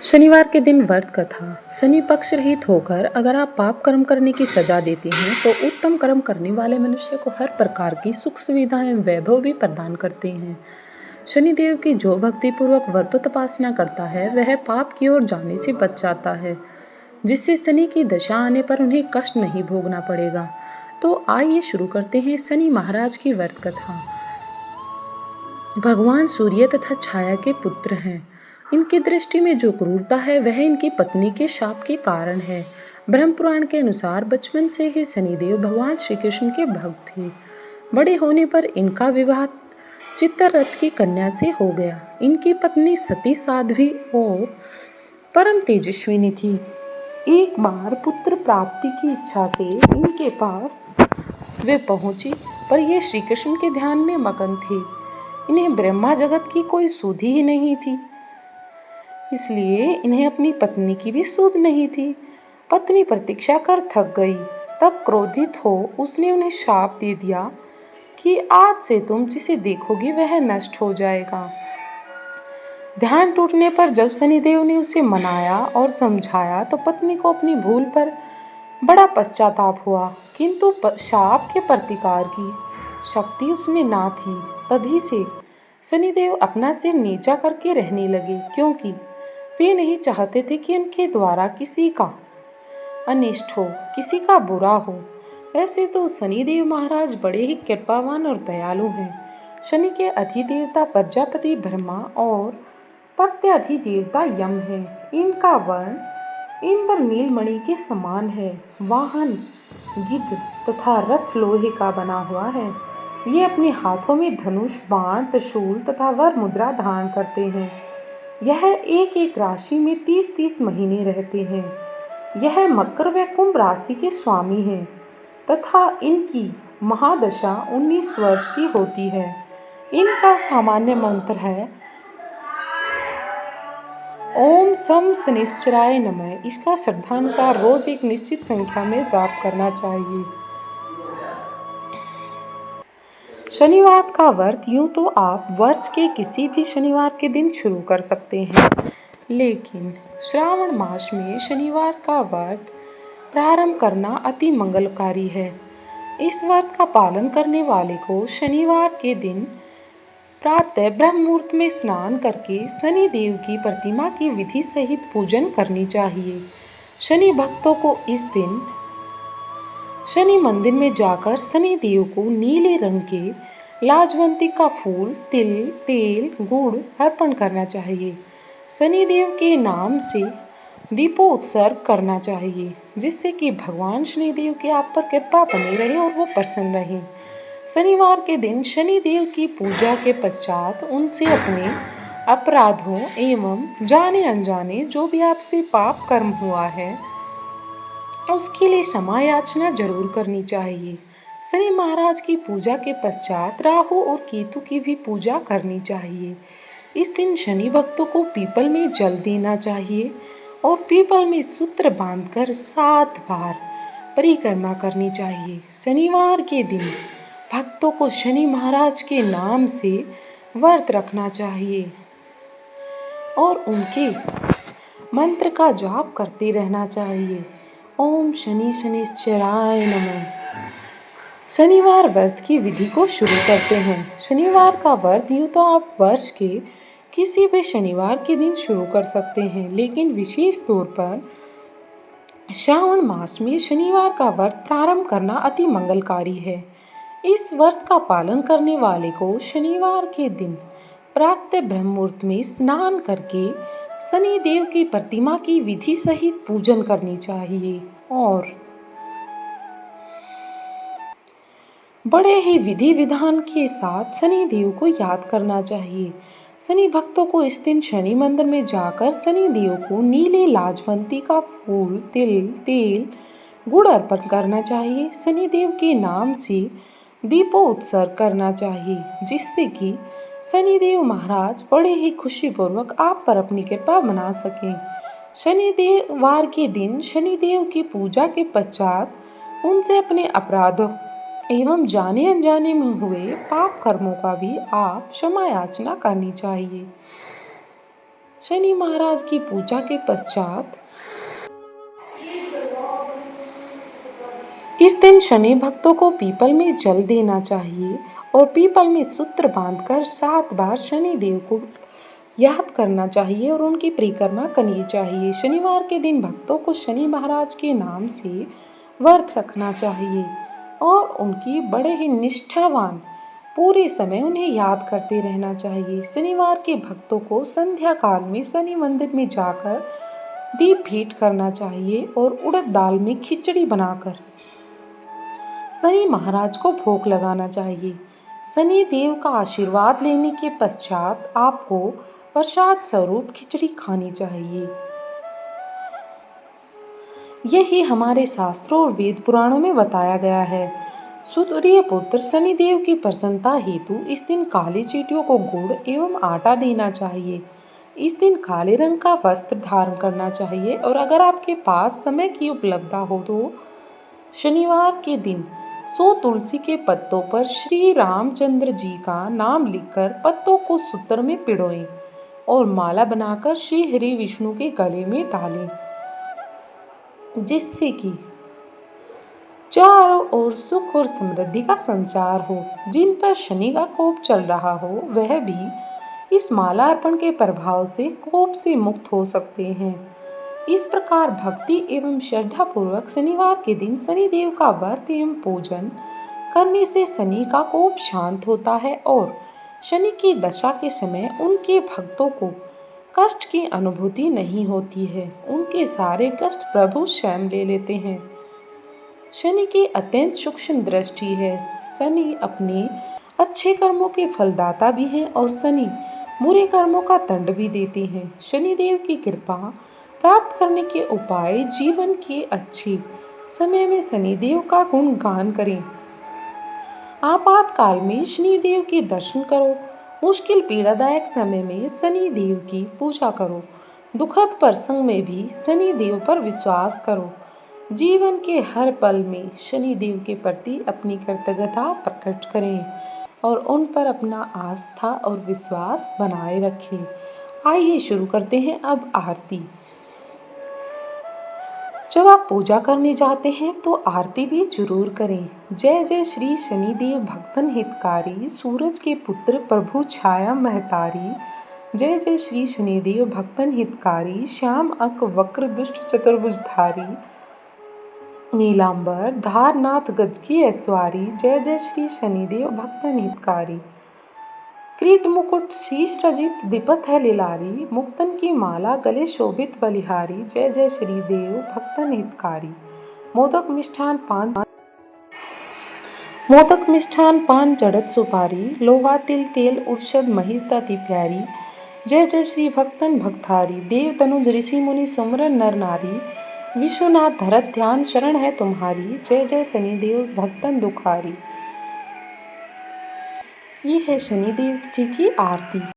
शनिवार के दिन व्रत कथा। शनि पक्ष रहित होकर अगर आप पाप कर्म करने की सजा देते हैं तो उत्तम कर्म करने वाले मनुष्य को हर प्रकार की सुख सुविधाएं वैभव भी प्रदान करते हैं। शनिदेव की जो भक्ति पूर्वक व्रत तपासना करता है वह पाप की ओर जाने से बच जाता है, जिससे शनि की दशा आने पर उन्हें कष्ट नहीं भोगना पड़ेगा। तो आइए शुरू करते हैं शनि महाराज की व्रत कथा। भगवान सूर्य तथा छाया के पुत्र हैं। इनकी दृष्टि में जो क्रूरता है वह इनकी पत्नी के शाप के कारण है। ब्रह्म पुराण के अनुसार बचपन से ही शनिदेव भगवान श्री कृष्ण के भक्त थे। बड़े होने पर इनका विवाह चित्ररथ की कन्या से हो गया। इनकी पत्नी सती साध्वी और परम तेजस्विनी थी। एक बार पुत्र प्राप्ति की इच्छा से इनके पास वे पहुंची, पर ये श्री कृष्ण के ध्यान में मगन थे। इन्हें ब्रह्मा जगत की कोई सुधि ही नहीं थी, इसलिए इन्हें अपनी पत्नी की भी सुध नहीं थी। पत्नी प्रतीक्षा कर थक गई, तब क्रोधित हो उसने उन्हें शाप दे दिया कि आज से तुम जिसे देखोगे वह नष्ट हो जाएगा। ध्यान टूटने पर जब शनिदेव ने उसे मनाया और समझाया तो पत्नी को अपनी भूल पर बड़ा पश्चाताप हुआ, किंतु शाप के प्रतिकार की शक्ति उसमें ना थी। तभी से शनिदेव अपना सिर नीचा करके रहने लगे, क्योंकि वे नहीं चाहते थे कि उनके द्वारा किसी का अनिष्ट हो, किसी का बुरा हो। वैसे तो शनिदेव महाराज बड़े ही कृपावान और दयालु हैं। शनि के अधिदेवता प्रजापति ब्रह्मा और प्रत्यधिदेवता यम है। इनका वर्ण इंद्र नीलमणि के समान है। वाहन गिद्ध तथा रथ लोहे का बना हुआ है। ये अपने हाथों में धनुष, बाण, त्रिशूल तथा वर मुद्रा धारण करते हैं। यह एक एक राशि में 30-30 महीने रहते हैं। यह मकर व कुंभ राशि के स्वामी हैं तथा इनकी महादशा 19 वर्ष की होती है। इनका सामान्य मंत्र है ओम सम शनिश्चराय नमः। इसका श्रद्धानुसार रोज एक निश्चित संख्या में जाप करना चाहिए। शनिवार का व्रत यूं तो आप वर्ष के किसी भी शनिवार के दिन शुरू कर सकते हैं, लेकिन श्रावण मास में शनिवार का व्रत प्रारंभ करना अति मंगलकारी है। इस व्रत का पालन करने वाले को शनिवार के दिन प्रातः ब्रह्म मुहूर्त में स्नान करके शनि देव की प्रतिमा की विधि सहित पूजन करनी चाहिए। शनि भक्तों को इस दिन शनि मंदिर में जाकर शनि देव को नीले रंग के लाजवंती का फूल, तिल, तेल, गुड़ अर्पण करना चाहिए। शनि देव के नाम से दीपोत्सर्ग करना चाहिए, जिससे कि भगवान शनिदेव की आप पर कृपा बनी रहे और वो प्रसन्न रहे। शनिवार के दिन शनि देव की पूजा के पश्चात उनसे अपने अपराधों एवं जाने अनजाने जो भी आपसे पाप कर्म हुआ है उसके लिए क्षमा याचना जरूर करनी चाहिए। शनि महाराज की पूजा के पश्चात राहु और केतु की भी पूजा करनी चाहिए। इस दिन शनि भक्तों को पीपल में जल देना चाहिए और पीपल में सूत्र बांधकर 7 बार परिक्रमा करनी चाहिए। शनिवार के दिन भक्तों को शनि महाराज के नाम से व्रत रखना चाहिए और उनके मंत्र का जाप करते रहना चाहिए। ओम शनि शनिश्चराय नमः। शनिवार व्रत की विधि को शुरू करते हैं। शनिवार का व्रत यूँ तो आप वर्ष के किसी भी शनिवार के दिन शुरू कर सकते हैं, लेकिन विशेष तौर पर श्रावण मास में शनिवार का व्रत प्रारंभ करना अति मंगलकारी है। इस व्रत का पालन करने वाले को शनिवार के दिन प्रातः ब्रह्म मुहूर्त में स्नान करके शनि देव की प्रतिमा की विधि सहित पूजन करनी चाहिए और बड़े ही विधि विधान के साथ शनि देव को याद करना चाहिए। शनि भक्तों को इस दिन शनि मंदिर में जाकर शनि देव को नीले लाजवंती का फूल, तिल, तेल, गुड़ अर्पण करना चाहिए। शनि देव के नाम से दीपोत्सर्ग करना चाहिए, जिससे कि शनिदेव महाराज बड़े ही खुशीपूर्वक आप पर अपनी कृपा बना सकें। शनिदेववार के दिन शनिदेव की पूजा के पश्चात उनसे अपने अपराधों एवं जाने अनजाने में हुए पाप कर्मों का भी आप क्षमा याचना करनी चाहिए। शनि महाराज की पूजा के पश्चात इस दिन शनि भक्तों को पीपल में जल देना चाहिए और पीपल में सूत्र बांधकर 7 बार शनि देव को याद करना चाहिए और उनकी परिक्रमा करनी चाहिए। शनिवार के दिन भक्तों को शनि महाराज के नाम से व्रत रखना चाहिए और उनकी बड़े ही निष्ठावान पूरे समय उन्हें याद करते रहना चाहिए। शनिवार के भक्तों को संध्या काल में शनि मंदिर में जाकर दीप भेंट करना चाहिए और उड़द दाल में खिचड़ी बनाकर शनि महाराज को भोग लगाना चाहिए। शनि देव का आशीर्वाद लेने के पश्चात आपको प्रसाद स्वरूप खिचड़ी खानी चाहिए। यही हमारे शास्त्रों और वेद पुराणों में बताया गया है। सूर्य पुत्र शनि देव की प्रसन्नता हेतु इस दिन काली चींटियों को गुड़ एवं आटा देना चाहिए। इस दिन काले रंग का वस्त्र धारण करना चाहिए और अगर आपके पास समय की उपलब्धता हो तो शनिवार के दिन 100 तुलसी के पत्तों पर श्री रामचंद्र जी का नाम लिखकर पत्तों को सूत्र में पिरोएं और माला बनाकर श्री हरि विष्णु के गले में डालें, जिससे कि चारों ओर सुख और समृद्धि का संचार हो। जिन पर शनि का कोप चल रहा हो वह भी इस माला अर्पण के प्रभाव से कोप से मुक्त हो सकते हैं। इस प्रकार भक्ति एवं श्रद्धा पूर्वक शनिवार के दिन शनि देव का व्रत एवं पूजन करने से शनि का कोप शांत होता है और शनि की दशा के समय उनके भक्तों को कष्ट की अनुभूति नहीं होती है। उनके सारे कष्ट प्रभु स्वयं ले लेते हैं। शनि की अत्यंत सूक्ष्म दृष्टि है। शनि अपने अच्छे कर्मों के फलदाता भी हैं और शनि बुरे कर्मों का दंड भी देते हैं। शनि देव की कृपा प्राप्त करने के उपाय जीवन के अच्छे समय में शनि देव का गुणगान करें। आपातकाल में शनि देव के दर्शन करो। मुश्किल पीड़ादायक समय में शनि देव की पूजा करो। दुखद प्रसंग में भी शनि देव पर विश्वास करो। जीवन के हर पल में शनि देव के प्रति अपनी कृतज्ञता प्रकट करें और उन पर अपना आस्था और विश्वास बनाए रखें। आइए शुरू करते हैं अब आरती। जब आप पूजा करने जाते हैं तो आरती भी जरूर करें। जय जय श्री शनिदेव भक्तन हितकारी, सूरज के पुत्र प्रभु छाया महतारी। जय जय श्री शनिदेव भक्तन हितकारी, श्याम अंक वक्र दुष्ट चतुर्भुजधारी। नीलांबर धारनाथ गज की ऐश्वारी। जय जय श्री शनिदेव भक्तन हितकारी। क्रीट मुकुट शीश रजित दीपत है लिलारी, मुक्तन की माला गले शोभित बलिहारी। जय जय श्री देव भक्तन हितकारी। मोदक मिष्ठान पान जड़त सुपारी, लोहा तिल तेल उर्षद मही तति प्यारी। जय जय श्री भक्तन भक्तारी, देव तनुज ऋषि मुनि सुमरन नर नारी। विश्वनाथ धरत ध्यान शरण है तुम्हारी, जय जय शनिदेव भक्तन दुखारी। ये है शनिदेव जी की आरती।